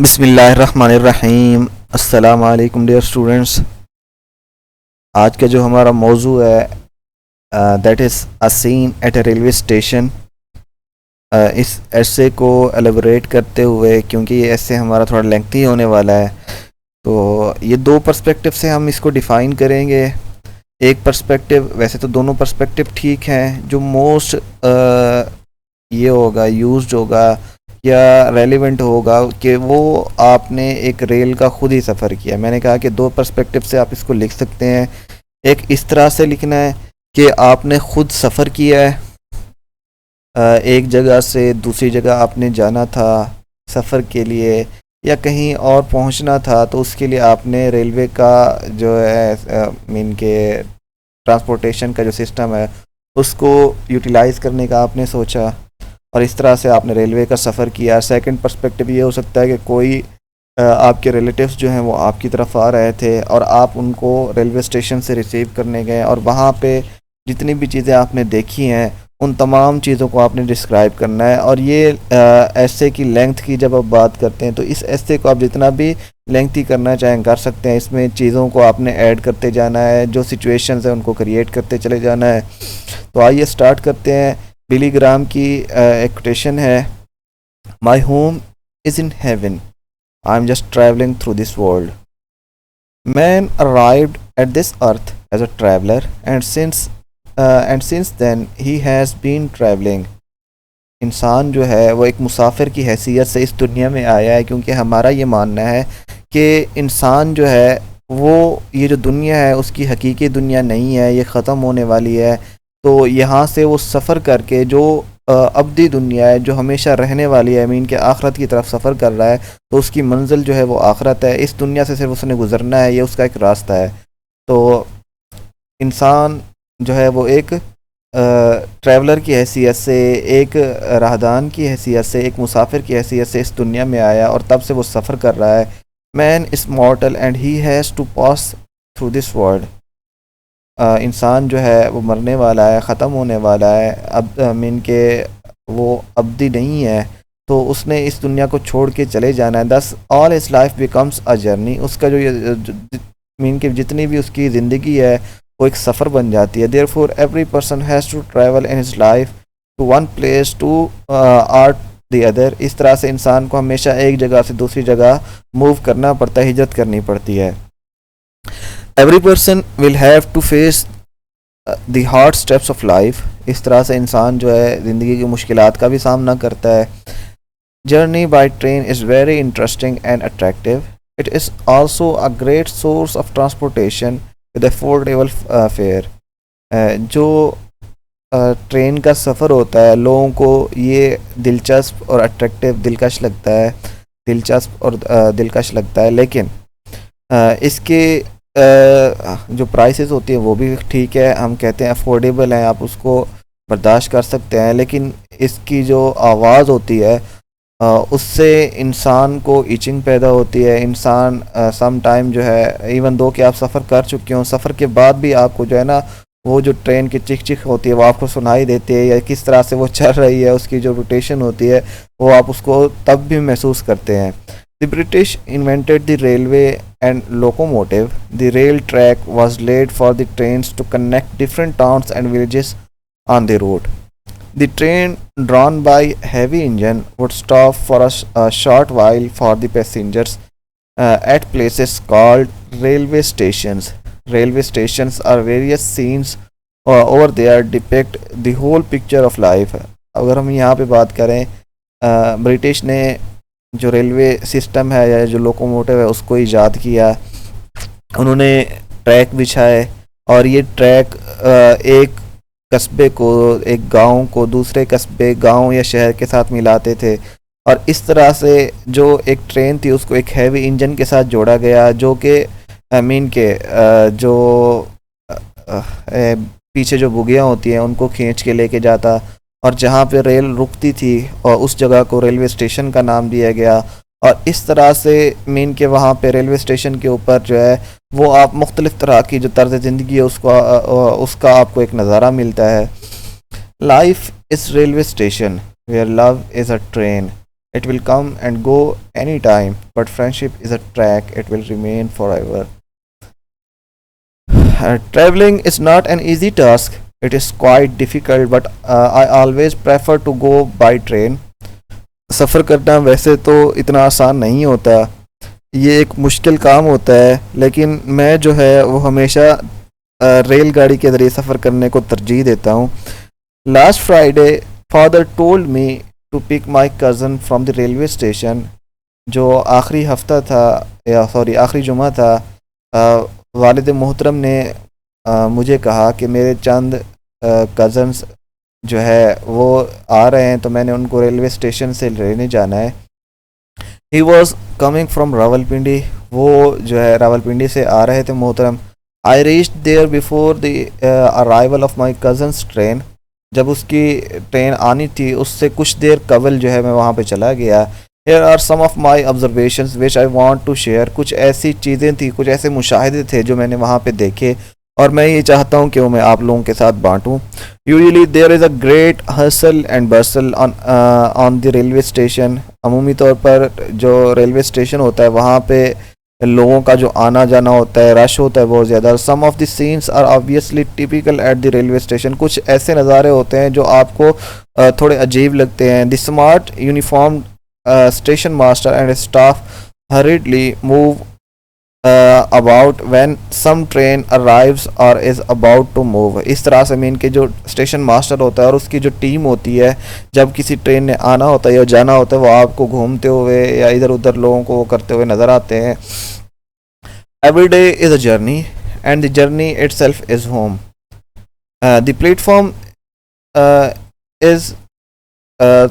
बिस्मिल्लाहिर्रहमानिर्रहीम। अस्सलाम वालेकुम डियर स्टूडेंट्स। आज का जो हमारा मौजू है that is a scene at a railway station. इस ऐसे को एलेबोरेट करते हुए, क्योंकि ये ऐसे हमारा थोड़ा लेंथी होने वाला है, तो ये दो पर्सपेक्टिव से हम इसको डिफ़ाइन करेंगे। एक पर्सपेक्टिव, वैसे तो दोनों पर्सपेक्टिव ठीक हैं, जो मोस्ट ये होगा, यूज्ड होगा या रेलिवेंट होगा कि वो आपने एक रेल का खुद ही सफ़र किया। मैंने कहा कि दो पर्सपेक्टिव से आप इसको लिख सकते हैं। एक इस तरह से लिखना है कि आपने खुद सफ़र किया है, एक जगह से दूसरी जगह आपने जाना था सफ़र के लिए, या कहीं और पहुंचना था, तो उसके लिए आपने रेलवे का जो है मीन के ट्रांसपोर्टेशन का जो सिस्टम है उसको यूटिलाइज़ करने का आपने सोचा, और इस तरह से आपने रेलवे का सफ़र किया। सेकंड पर्सपेक्टिव ये हो सकता है कि कोई आपके रिलेटिव्स जो हैं वो आपकी तरफ आ रहे थे और आप उनको रेलवे स्टेशन से रिसीव करने गए, और वहाँ पे जितनी भी चीज़ें आपने देखी हैं उन तमाम चीज़ों को आपने डिस्क्राइब करना है। और ये ऐसे की लेंथ की जब आप बात करते हैं तो इस ऐसे को आप जितना भी लेंथी करना चाहें कर सकते हैं। इसमें चीज़ों को आपने ऐड करते जाना है, जो सिचुएशंस हैं उनको क्रिएट करते चले जाना है। तो आइए स्टार्ट करते हैं। बिली ग्राम की एक कोटेशन है, my home is in heaven, I am just travelling through this world. Man arrived at this earth as a traveller and since then he has been travelling. इंसान जो है वो एक मुसाफिर की हैसियत से इस दुनिया में आया है, क्योंकि हमारा ये मानना है कि इंसान जो है वो ये जो दुनिया है उसकी हकीकी दुनिया नहीं है, ये ख़त्म होने वाली है। तो यहाँ से वो सफ़र करके जो अब्दी दुनिया है, जो हमेशा रहने वाली है, मीन के आखरत की तरफ सफ़र कर रहा है, तो उसकी मंजिल जो है वो आखरत है। इस दुनिया से सिर्फ उसने गुज़रना है, ये उसका एक रास्ता है। तो इंसान जो है वो एक ट्रैवलर की हैसियत से, एक राहदान की हैसियत से, एक मुसाफिर की हैसियत से इस दुनिया में आया, और तब से वो सफ़र कर रहा है। Man is mortal and he has to pass through this world. इंसान जो है वो मरने वाला है, ख़त्म होने वाला है। अब मीन के वो अब्दी नहीं है, तो उसने इस दुनिया को छोड़ के चले जाना है। दस all is life becomes a journey. उसका जो ये मीन के जितनी भी उसकी ज़िंदगी है वो एक सफ़र बन जाती है। Therefore every person has to travel in his life to one place to art the other. इस तरह से इंसान को हमेशा एक जगह से दूसरी जगह मूव करना पड़ता है, हिजरत करनी पड़ती है। Every person will have to face the hard steps of life. इस तरह से इंसान जो है ज़िंदगी की मुश्किलात का भी सामना करता है। Journey by train is very interesting and attractive. It is also a great source of transportation with affordable fair. जो ट्रेन का सफ़र होता है लोगों को ये दिलचस्प और अट्रैक्टिव, दिलकश लगता है, दिलचस्प और दिलकश लगता है। लेकिन इसके जो प्राइसेस होती है वो भी ठीक है, हम कहते हैं अफोर्डेबल हैं, आप उसको बर्दाश्त कर सकते हैं। लेकिन इसकी जो आवाज़ होती है उससे इंसान को इचिंग पैदा होती है। इंसान सम टाइम जो है, इवन दो कि आप सफ़र कर चुके हों, सफ़र के बाद भी आपको जो है ना वो जो ट्रेन की चिक चिक होती है वो आपको सुनाई देती है, या किस तरह से वो चल रही है, उसकी जो रोटेशन होती है वो आप उसको तब भी महसूस करते हैं। The British invented the railway and locomotive. The rail track was laid for the trains to connect different towns and villages on the route. The train, drawn by heavy engine, would stop for a short while for the passengers at places called railway stations. Railway stations are various scenes over there depict the whole picture of life. अगर हम यहाँ पे बात करें, British ने जो railway system है या जो लोकोमोटिव है उसको ईजाद किया। उन्होंने ट्रैक बिछाए, और ये ट्रैक एक कस्बे को, एक गांव को दूसरे कस्बे, गांव या शहर के साथ मिलाते थे। और इस तरह से जो एक ट्रेन थी उसको एक हैवी इंजन के साथ जोड़ा गया, जो कि मीन के जो पीछे जो बुगियाँ होती हैं उनको खींच के लेके जाता, और जहाँ पे रेल रुकती थी और उस जगह को रेलवे स्टेशन का नाम दिया गया। और इस तरह से मीन के वहाँ पे रेलवे स्टेशन के ऊपर जो है वो आप मुख्तलिफ़ तरह की जो तर्ज ज़िंदगी है उसका आपको एक नज़ारा मिलता है। Life is railway station where love is a train. It will come and go anytime, but friendship is a track, it will remain forever. Traveling is not an easy task, it is quite difficult, but I always prefer to go by train. सफ़र करना वैसे तो इतना आसान नहीं होता, ये एक मुश्किल काम होता है, लेकिन मैं जो है वो हमेशा रेलगाड़ी के ज़रिए सफ़र करने को तरजीह देता हूँ. Last Friday father told me to pick my cousin from the railway station. जो आखिरी हफ्ता था, या सॉरी आखिरी जुमा था, वालिद मोहतरम ने मुझे कहा कि मेरे चंद कज़न्स जो है वो आ रहे हैं, तो मैंने उनको रेलवे स्टेशन से लेने जाना है. He was coming from Rawalpindi. वो जो है रावलपिंडी से आ रहे थे मोहतरम. I reached there before the arrival of my cousin's train. जब उसकी ट्रेन आनी थी उससे कुछ देर कबल जो है मैं वहाँ पे चला गया. Here are some of my observations which I want to share. कुछ ऐसी चीज़ें थी, कुछ ऐसे मुशाहिदे थे जो मैंने वहाँ पे देखे और मैं ये चाहता हूँ कि वो मैं आप लोगों के साथ बांटूँ. Usually there is a great hustle and bustle on the railway station. अमूमी तौर पर जो रेलवे स्टेशन होता है वहाँ पे लोगों का जो आना जाना होता है, रश होता है बहुत ज़्यादा. Some of the scenes are obviously typical at the railway station. कुछ ऐसे नज़ारे होते हैं जो आपको थोड़े अजीब लगते हैं. The smart uniform station master and staff hurriedly move about when some train arrives or is about to move. इस तरह से मीन के जो स्टेशन मास्टर होता है और उसकी जो टीम होती है, जब किसी ट्रेन ने आना होता है या जाना होता है, वो आपको घूमते हुए या इधर उधर लोगों को वो करते हुए नज़र आते हैं. Every day is a journey and the journey itself is home. The platform is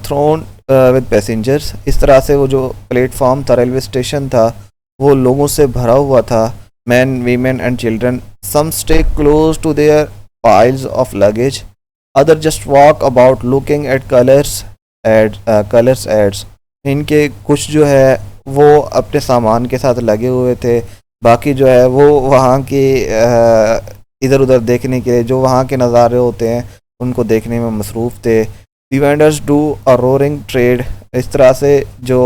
thrown with passengers. इस तरह से वो जो प्लेटफॉर्म था, रेलवे स्टेशन था, वो लोगों से भरा हुआ था. Man, women and children. Some stay close to their piles of luggage, other just walk about looking at colours ads. इनके कुछ जो है वो अपने सामान के साथ लगे हुए थे, बाकी जो है वो वहाँ की इधर उधर देखने के लिए, जो वहाँ के नज़ारे होते हैं उनको देखने में मसरूफ़ थे. The vendors do a roaring trade. इस तरह से जो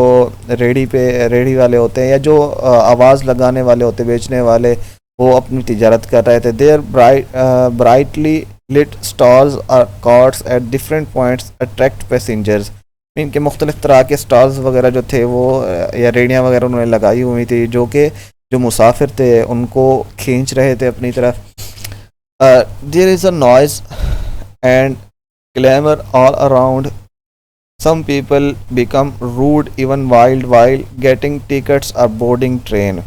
रेडी वाले होते हैं या जो आवाज़ लगाने वाले होते हैं, बेचने वाले, वो अपनी तिजारत कर रहे थे. Their brightly lit stalls or carts at different points attract passengers. इनके मुख्तलिफ तरह के स्टॉल्स वगैरह जो थे वो या रेडियाँ वगैरह उन्होंने लगाई हुई थी, जो कि जो मुसाफिर थे उनको खींच रहे थे अपनी तरफ. There is a noise and clamor all around. Some people become rude even while getting tickets or boarding train.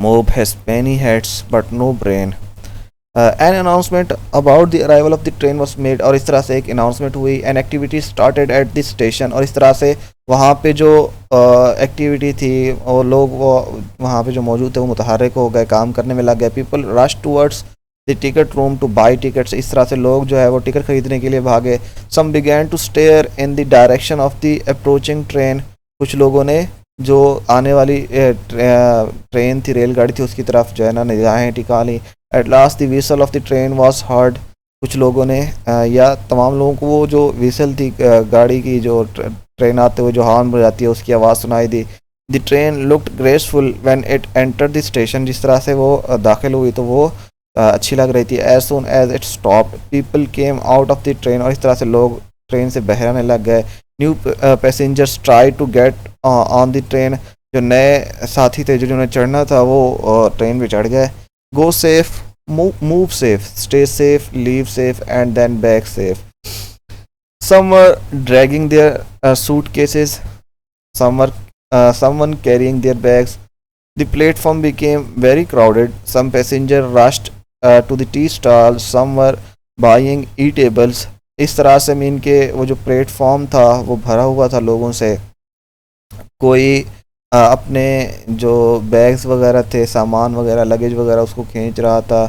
Mob has many heads but no brain. An announcement about the arrival of the train was made. और इस तरह से एक announcement हुई. An activity started at the station. और इस तरह से वहाँ पे जो एक्टिविटी थी और लोग वो वहाँ पे जो मौजूद थे वो मुतहर्रिक हो गए, काम करने में लग गए. People rushed towards the ticket room two by tickets. इस तरह से लोग जो है वो टिकट ख़रीदने के लिए भागे. Some began to stare in the direction of the approaching train. कुछ लोगों ने जो आने वाली ट्रेन थी, रेलगाड़ी थी, उसकी तरफ जो है ना निगाहें टिका ली. At last the whistle of the train was heard. कुछ लोगों ने या तमाम लोगों को वो जो विसल थी गाड़ी की, जो ट्रेन आते हुए जो हॉर्न बजाती है, उसकी आवाज़ सुनाई दी. The train looked graceful when it entered the station. जिस तरह से वो दाखिल हुई तो वो अच्छी लग रही थी. As soon as it stopped people came out of the train. और इस तरह से लोग ट्रेन से बहराने लग गए. New passengers try to get on the train. जो नए साथी थे जिन्होंने चढ़ना था वो ट्रेन पे चढ़ गए. Go safe, move safe, stay safe, live safe and then back safe. Some were dragging their suitcases, someone carrying their bags. The platform became very crowded. Some passengers rushed to the tea stalls. Some were buying eatables. इस तरह से mean के वो जो platform था वो भरा हुआ था लोगों से. कोई अपने जो बैग्स वगैरह थे, सामान वगैरह, लगेज वगैरह, उसको खींच रहा था.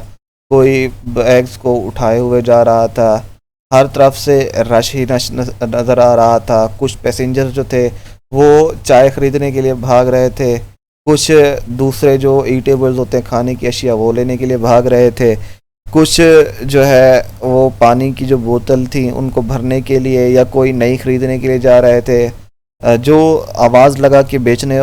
कोई बैग्स को उठाए हुए जा रहा था. हर तरफ से रश ही रश नज़र आ रहा था. कुछ पैसेंजर जो थे वो चाय ख़रीदने के लिए भाग रहे थे. कुछ दूसरे जो ईटेबल्स होते हैं, खाने की अशिया, वो लेने के लिए भाग रहे थे. कुछ जो है वो पानी की जो बोतल थी उनको भरने के लिए या कोई नई ख़रीदने के लिए जा रहे थे. जो आवाज़ लगा के बेचने